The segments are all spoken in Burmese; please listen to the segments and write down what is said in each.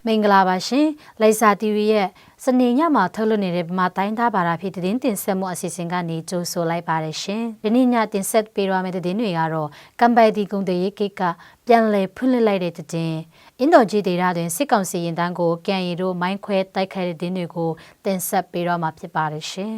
Myen Gaပါရှင်လိုက်စာ TV ရဲ့စနေညမှာထုတ်လွှင့်နေတဲ့ဗမာတိုင်းသားဘာသာဖြစ်တဲ့တင်ဆက်မှုအစီအစဉ်ကနေကြိုဆိုလိုက်ပါတယ်ရှင်ဒီနေ့ညတင်ဆက်ပေးရမယ့်တဲ့တွေကတော့ကမ်ပိုင်တီကုံတရေးကိတ်ကပြန်လည်ဖွင့်လှစ်လိုက်တဲ့တဲ့အင်းတော်ကြီးဒေသတွင်စစ်ကောင်စီရင်တန်းကိုကန်ရီတို့မိုင်းခွဲတိုက်ခိုက်တဲ့တင်တွေကိုတင်ဆက်ပေးတော့မှာဖြစ်ပါတယ်ရှင်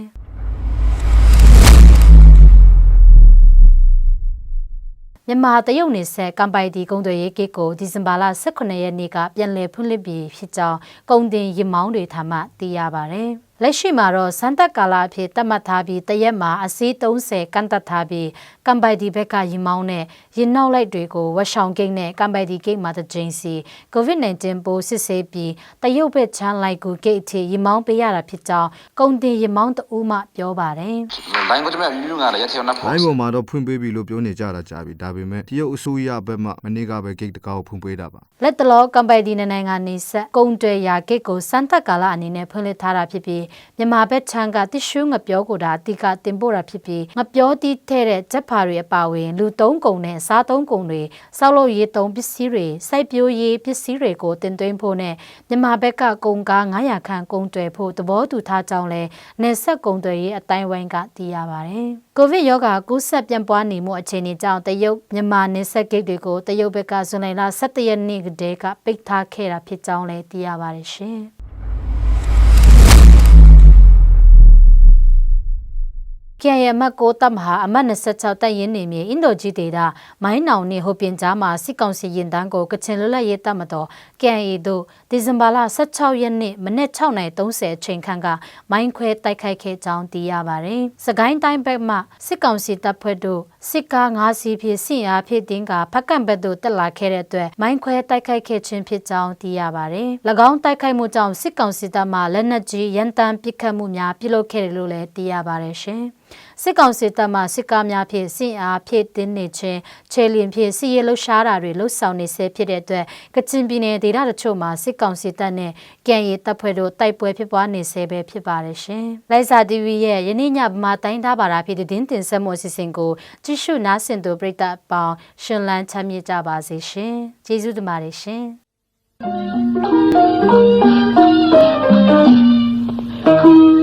မြန်မာတရုတ်နယ်ဆက်ကမ်ပိုင်တီကုံတွေရေးကိတ်ကိုဒီဇင်ဘာလ18ရက်နေ့ကပြန်လည်ဖွင့်လှစ်ပြီးဖြစ်ကြောင်းကုန်တင်ရမောင်းတွေထမှသိရပါတယ်။လက်ရှိမှာတော့စံတက်ကာလအဖြစ်သတ်မှတ်ထားပြီးတရက်မှာအစီး30ကန်တက်ထားပြီးကမ်ပိုင်တီဘက်ကရမောင်းနဲ့ရင်နောက်လိုက်တွေကိုဝက်ရှောင်းကိတ်နဲ့ကမ်ပိုင်တီကိတ်မှာတစ်ကြိမ်စီကိုဗစ် -19 ပိုးစစ်ဆေးပြီးတရုတ်ဘက်ချမ်းလိုက်ကိုကိတ်အထိရမောင်းပေးရတာဖြစ်ကြောင်းကုန်တင်ရမောင်းတဦးမှပြောပါတယ်။ လိုင်းပေါ်မှာတော့ဖွင့်ပေးပြီလို့ပြောနေကြတာကြားပြီဒါပေမဲ့တရုတ်အစိုးရဘက်မှမနေ့ကပဲဂိတ်တကောက်ဖွင့်ပေးတာပါလက်တလောကမ်ပိုင်တီနိုင်ငံနေဆက်ကုန်တွေရာဂိတ်ကိုစံတက်ကာလအနေနဲ့ဖွင့်လှစ်ထားတာဖြစ်ပြီးမြန်မာဘက်ချမ်းကတ िश ူးငပြောကိုဒါအတိကတင်ပို့တာဖြစ်ပြီးငပြောတီးထဲတဲ့ဂျက်ဖာတွေအပါဝင်လူ3ကုန်နဲ့စား3ကုန်တွေစောက်လို့ရေး3ပစ္စည်းတွေစိုက်ပျိုးရေးပစ္စည်းတွေကိုတင်သွင်းဖို့နဲ့မြန်မာဘက်ကကုန်ကား900ခန့်ကုန်တွေဖို့သဘောတူထားကြောင်းလဲနေဆက်ကုန်တွေရေးအတိုင်းဝိုင်းကသိရပါတယ်ကိုဗစ်ရောဂါကူးစက်ပြန့်ပွားနေမှုအခြေအနေကြောင့်တရုတ်မြန်မာနေဆက်ဂိတ်တွေကိုတရုတ်ဘက်ကဇွန်လ17ရက်နေ့ကတည်းကပိတ်ထားခဲ့တာဖြစ်ကြောင်းလည်းသိရပါတယ်ရှင်KIA မတ်ကိုတမဟာအမတ်26တက်ရင်နေမြေအင်ဒိုဂျီဒေတာမိုင်းနောင်နေဟိုပင်ကြားမှာစစ်ကောင်စီရင်တန်းကိုကချင်လွတ်လပ်ရေးတပ်မတော် KIA တို့ဒီဇင်ဘာလ16ရက်နေ့မနေ့6:30အချိန်ခန့်ကမိုင်းခွဲတိုက်ခိုက်ခဲ့ကြောင်းသိရပါတယ်။စကိုင်းတိုင်းဘက်မှစစ်ကောင်စီတပ်ဖွဲ့တို့စစ်ကား9စီးဖြင့်စစ်အားဖြင့်တင်းကဖက်ကန်ဘက်သို့တက်လာခဲ့တဲ့အတွက်မိုင်းခွဲတိုက်ခိုက်ခဲ့ခြင်းဖြစ်ကြောင်းသိရပါတယ်။၎င်းတိုက်ခိုက်မှုကြောင့်စစ်ကောင်စီတပ်မှလက်နက်ကြီးရန်တမ်းပစ်ခတ်မှုများပြုလုပ်ခဲ့တယ်လို့လည်းသိရပါတယ်ရှင်။စစ်ကောင်စီတပ်မှစစ်ကားများဖြင့်စစ်အားဖြည့်တင်းနေခြင်းခြေလျင်ဖြင့်စစ်ရေးလှုပ်ရှားတာတွေလှုပ်ဆောင်နေဆဲဖြစ်တဲ့အတွက်ကချင်ပြည်နယ်ဒေသတချို့မှာစစ်ကောင်စီတပ်နဲ့ကန်ရီတပ်ဖွဲ့တို့တိုက်ပွဲဖြစ်ပွားနေဆဲပဲဖြစ်ပါတယ်ရှင်။လိုက်စာ TV ရဲ့ယနေ့ညဗမာတိုင်းသားဘာသာဖြစ်တဲ့တင်ဆက်မှုအစီအစဉ်ကိုကြည့်ရှုနားဆင်သူပရိသတ်ပေါင်းရှင်လန်းချမ်းမြေ့ကြပါစေရှင်။ကျေးဇူးတင်ပါတယ်ရှင်။